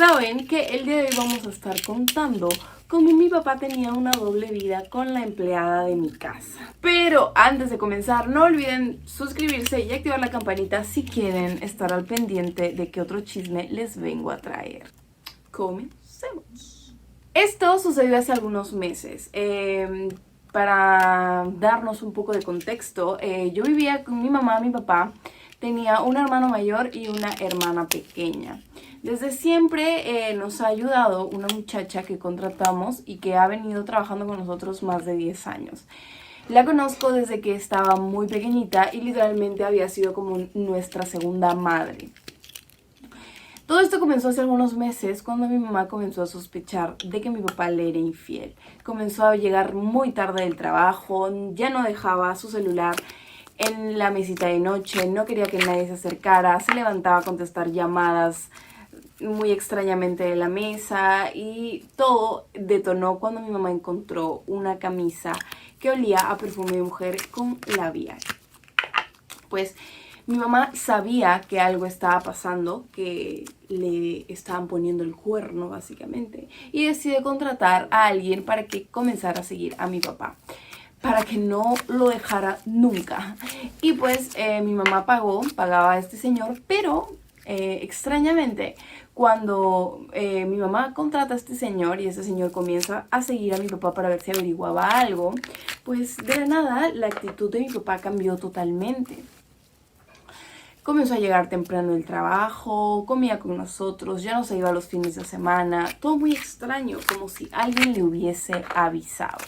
Saben que el día de hoy vamos a estar contando cómo mi papá tenía una doble vida con la empleada de mi casa. Pero antes de comenzar, no olviden suscribirse y activar la campanita si quieren estar al pendiente de qué otro chisme les vengo a traer. Comencemos. Esto sucedió hace algunos meses. Para darnos un poco de contexto, yo vivía con mi mamá, mi papá. Tenía un hermano mayor y una hermana pequeña. Desde siempre nos ha ayudado una muchacha que contratamos y que ha venido trabajando con nosotros más de 10 años. La conozco desde que estaba muy pequeñita y literalmente había sido como nuestra segunda madre. Todo esto comenzó hace algunos meses cuando mi mamá comenzó a sospechar de que mi papá le era infiel. Comenzó a llegar muy tarde del trabajo, ya no dejaba su celular en la mesita de noche, no quería que nadie se acercara, se levantaba a contestar llamadas muy extrañamente de la mesa y todo detonó cuando mi mamá encontró una camisa que olía a perfume de mujer con labial. Pues mi mamá sabía que algo estaba pasando, que le estaban poniendo el cuerno básicamente, y decide contratar a alguien para que comenzara a seguir a mi papá, para que no lo dejara nunca. Y pues mi mamá pagaba a este señor, pero extrañamente cuando mi mamá contrata a este señor y este señor comienza a seguir a mi papá para ver si averiguaba algo, pues de la nada la actitud de mi papá cambió totalmente. Comenzó a llegar temprano del trabajo, comía con nosotros, ya no se iba los fines de semana, todo muy extraño, como si alguien le hubiese avisado.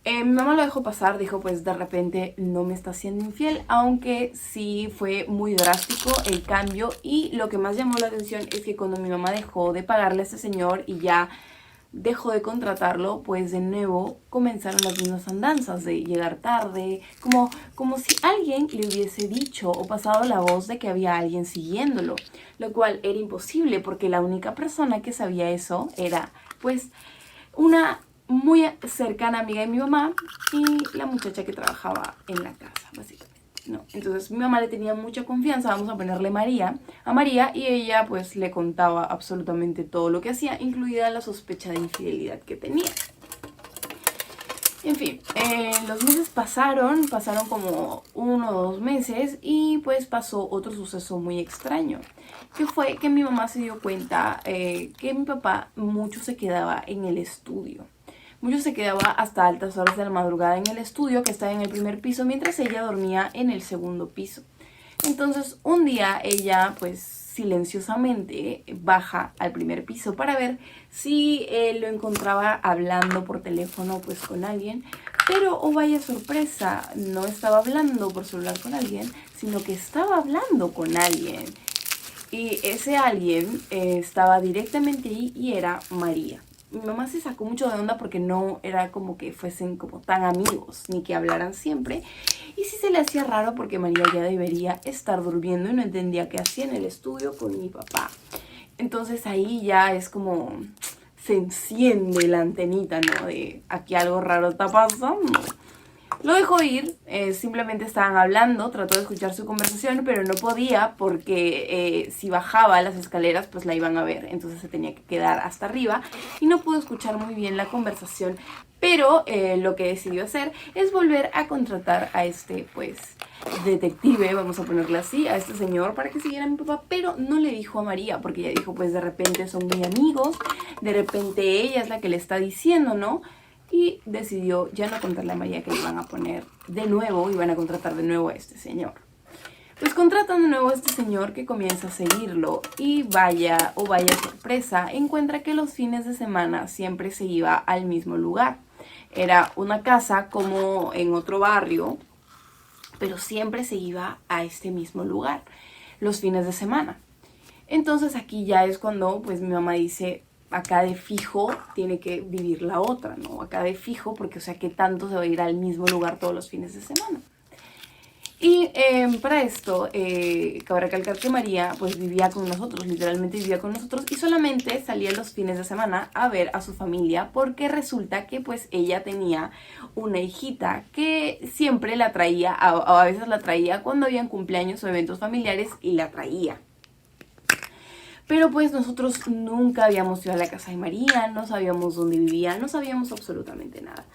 Mi mamá lo dejó pasar, dijo pues de repente no me está siendo infiel, aunque sí fue muy drástico el cambio, y lo que más llamó la atención es que cuando mi mamá dejó de pagarle a este señor y ya dejó de contratarlo, pues de nuevo comenzaron las mismas andanzas de llegar tarde, como si alguien le hubiese dicho o pasado la voz de que había alguien siguiéndolo, lo cual era imposible porque la única persona que sabía eso era pues una muy cercana amiga de mi mamá y la muchacha que trabajaba en la casa, básicamente, ¿no? Entonces mi mamá le tenía mucha confianza, vamos a ponerle a María, y ella pues le contaba absolutamente todo lo que hacía, incluida la sospecha de infidelidad que tenía. En fin, los meses pasaron como 1 o 2 meses y pues pasó otro suceso muy extraño, que fue que mi mamá se dio cuenta que mi papá mucho se quedaba en el estudio. Mucho se quedaba hasta altas horas de la madrugada en el estudio, que estaba en el primer piso, mientras ella dormía en el segundo piso. Entonces un día ella pues silenciosamente baja al primer piso para ver si lo encontraba hablando por teléfono pues con alguien, pero oh vaya sorpresa, no estaba hablando por celular con alguien, sino que estaba hablando con alguien, y ese alguien estaba directamente ahí y era María. Mi mamá se sacó mucho de onda porque no era como que fuesen como tan amigos, ni que hablaran siempre. Y sí se le hacía raro porque María ya debería estar durmiendo y no entendía qué hacía en el estudio con mi papá. Entonces ahí ya es como se enciende la antenita, ¿no? De aquí algo raro está pasando. Lo dejó ir, simplemente estaban hablando, trató de escuchar su conversación, pero no podía porque si bajaba las escaleras pues la iban a ver, entonces se tenía que quedar hasta arriba y no pudo escuchar muy bien la conversación, pero lo que decidió hacer es volver a contratar a este pues detective, vamos a ponerle así, a este señor para que siguiera a mi papá, pero no le dijo a María porque ella dijo pues de repente son muy amigos, de repente ella es la que le está diciendo, ¿no? Y decidió ya no contarle a María que le iban a poner de nuevo, iban a contratar de nuevo a este señor. Pues contratan de nuevo a este señor, que comienza a seguirlo y vaya sorpresa, encuentra que los fines de semana siempre se iba al mismo lugar. Era una casa como en otro barrio, pero siempre se iba a este mismo lugar los fines de semana. Entonces aquí ya es cuando pues mi mamá dice, acá de fijo tiene que vivir la otra, ¿no? Acá de fijo, porque o sea, ¿qué tanto se va a ir al mismo lugar todos los fines de semana? Y para esto, cabe recalcar que María pues vivía con nosotros, literalmente vivía con nosotros, y solamente salía los fines de semana a ver a su familia, porque resulta que pues ella tenía una hijita que siempre la traía, a veces la traía cuando habían cumpleaños o eventos familiares, y la traía. Pero pues nosotros nunca habíamos ido a la casa de María, no sabíamos dónde vivía, no sabíamos absolutamente nada.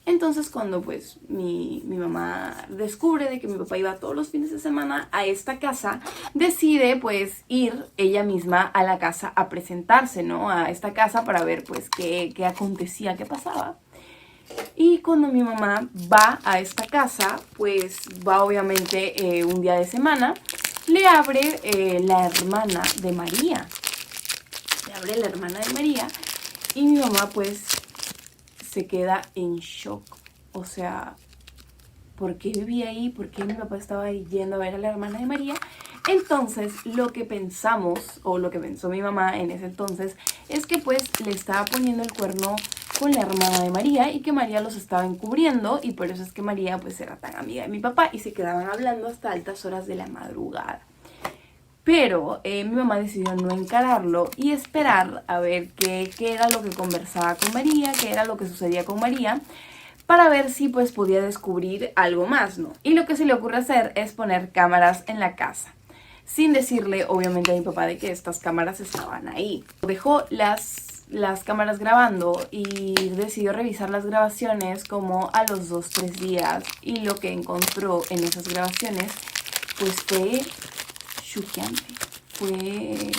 Entonces cuando pues mi mamá descubre de que mi papá iba todos los fines de semana a esta casa, decide pues ir ella misma a la casa a presentarse, ¿no? A esta casa para ver pues qué acontecía, qué pasaba. Y cuando mi mamá va a esta casa, pues va obviamente un día de semana, le abre la hermana de María. Le abre la hermana de María y mi mamá pues se queda en shock. O sea, ¿por qué vivía ahí? ¿Por qué mi papá estaba ahí yendo a ver a la hermana de María? Entonces, lo que pensamos, o lo que pensó mi mamá en ese entonces, es que pues le estaba poniendo el cuerno con la hermana de María y que María los estaba encubriendo, y por eso es que María pues era tan amiga de mi papá y se quedaban hablando hasta altas horas de la madrugada. Pero mi mamá decidió no encararlo y esperar a ver qué era lo que conversaba con María, qué era lo que sucedía con María, para ver si pues podía descubrir algo más, ¿no? Y lo que se le ocurre hacer es poner cámaras en la casa, sin decirle obviamente a mi papá de que estas cámaras estaban ahí. Dejó las cámaras grabando y decidió revisar las grabaciones como a los 2-3 días, y lo que encontró en esas grabaciones pues fue choqueante, fue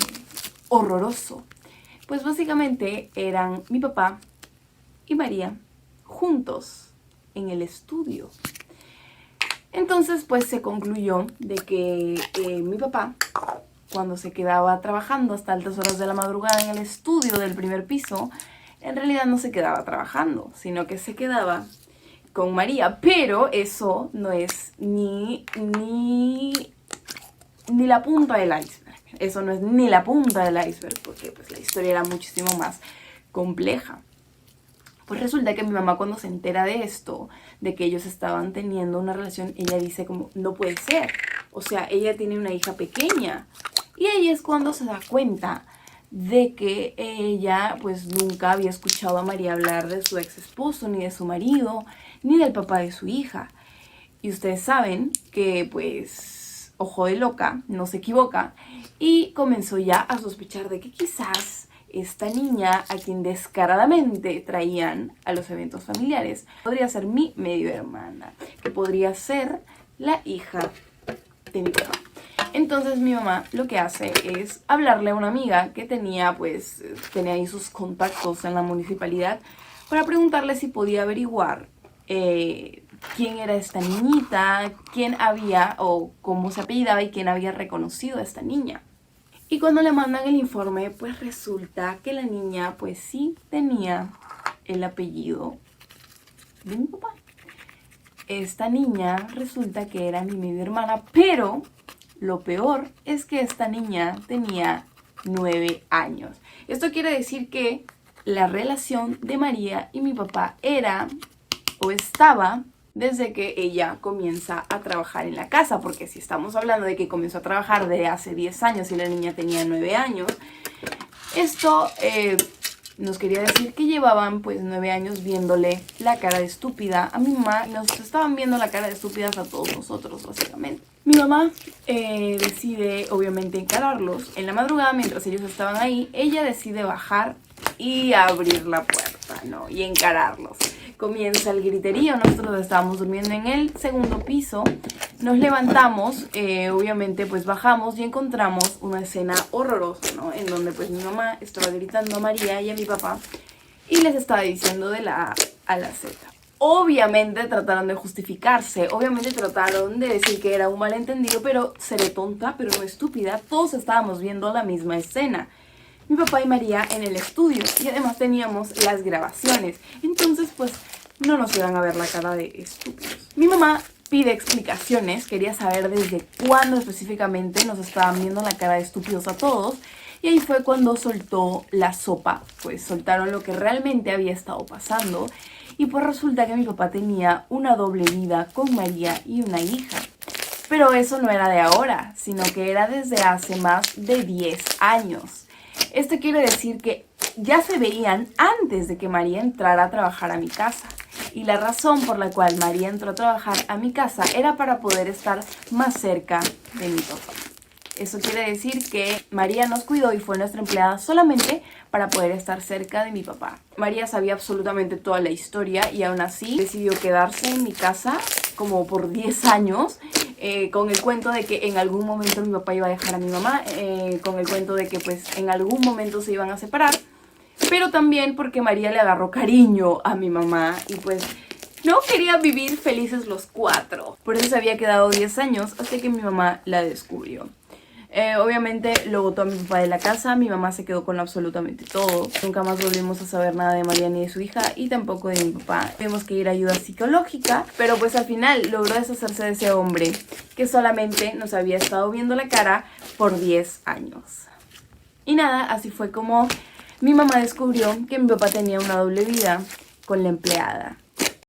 horroroso. Pues básicamente eran mi papá y María juntos en el estudio. Entonces pues se concluyó de que mi papá, cuando se quedaba trabajando hasta altas horas de la madrugada en el estudio del primer piso, en realidad no se quedaba trabajando, sino que se quedaba con María. Pero eso no es ni la punta del iceberg. Eso no es ni la punta del iceberg, porque pues la historia era muchísimo más compleja. Pues resulta que mi mamá, cuando se entera de esto, de que ellos estaban teniendo una relación, ella dice como, no puede ser. O sea, ella tiene una hija pequeña. Y ahí es cuando se da cuenta de que ella pues nunca había escuchado a María hablar de su ex esposo, ni de su marido, ni del papá de su hija. Y ustedes saben que pues ojo de loca no se equivoca, y comenzó ya a sospechar de que quizás esta niña, a quien descaradamente traían a los eventos familiares, podría ser mi medio hermana, que podría ser la hija de mi papá. Entonces mi mamá lo que hace es hablarle a una amiga que tenía ahí sus contactos en la municipalidad, para preguntarle si podía averiguar quién era esta niñita, quién había, o cómo se apellidaba, y quién había reconocido a esta niña. Y cuando le mandan el informe, pues resulta que la niña pues sí tenía el apellido de mi papá. Esta niña resulta que era mi media hermana, pero lo peor es que esta niña tenía 9 años. Esto quiere decir que la relación de María y mi papá era, o estaba, desde que ella comienza a trabajar en la casa, porque si estamos hablando de que comenzó a trabajar de hace 10 años y la niña tenía 9 años, esto nos quería decir que llevaban pues 9 años viéndole la cara de estúpida a mi mamá. Nos estaban viendo la cara de estúpidas a todos nosotros, básicamente. Mi mamá decide obviamente encararlos. En la madrugada, mientras ellos estaban ahí, ella decide bajar y abrir la puerta, ¿no? Y encararlos. Comienza el griterío. Nosotros estábamos durmiendo en el segundo piso. Nos levantamos, obviamente pues bajamos y encontramos una escena horrorosa, ¿no? En donde pues mi mamá estaba gritando a María y a mi papá y les estaba diciendo de la A a la Z. Obviamente trataron de justificarse, obviamente trataron de decir que era un malentendido, pero seré tonta, pero no estúpida. Todos estábamos viendo la misma escena. Mi papá y María en el estudio, y además teníamos las grabaciones. Entonces pues no nos iban a ver la cara de estúpidos. Mi mamá pide explicaciones, quería saber desde cuándo específicamente nos estaban viendo la cara de estúpidos a todos. Y ahí fue cuando soltó la sopa, pues soltaron lo que realmente había estado pasando. Y pues resulta que mi papá tenía una doble vida con María y una hija. Pero eso no era de ahora, sino que era desde hace más de 10 años. Esto quiere decir que ya se veían antes de que María entrara a trabajar a mi casa. Y la razón por la cual María entró a trabajar a mi casa era para poder estar más cerca de mi papá. Eso quiere decir que María nos cuidó y fue nuestra empleada solamente para poder estar cerca de mi papá. María sabía absolutamente toda la historia y aún así decidió quedarse en mi casa como por 10 años, con el cuento de que en algún momento mi papá iba a dejar a mi mamá, con el cuento de que pues en algún momento se iban a separar, pero también porque María le agarró cariño a mi mamá y pues no quería vivir felices los cuatro. Por eso se había quedado 10 años hasta que mi mamá la descubrió. Obviamente lo botó a mi papá de la casa, mi mamá se quedó con absolutamente todo. Nunca más volvimos a saber nada de María ni de su hija y tampoco de mi papá. Tuvimos que ir a ayuda psicológica, pero pues al final logró deshacerse de ese hombre que solamente nos había estado viendo la cara por 10 años. Y nada, así fue como mi mamá descubrió que mi papá tenía una doble vida con la empleada.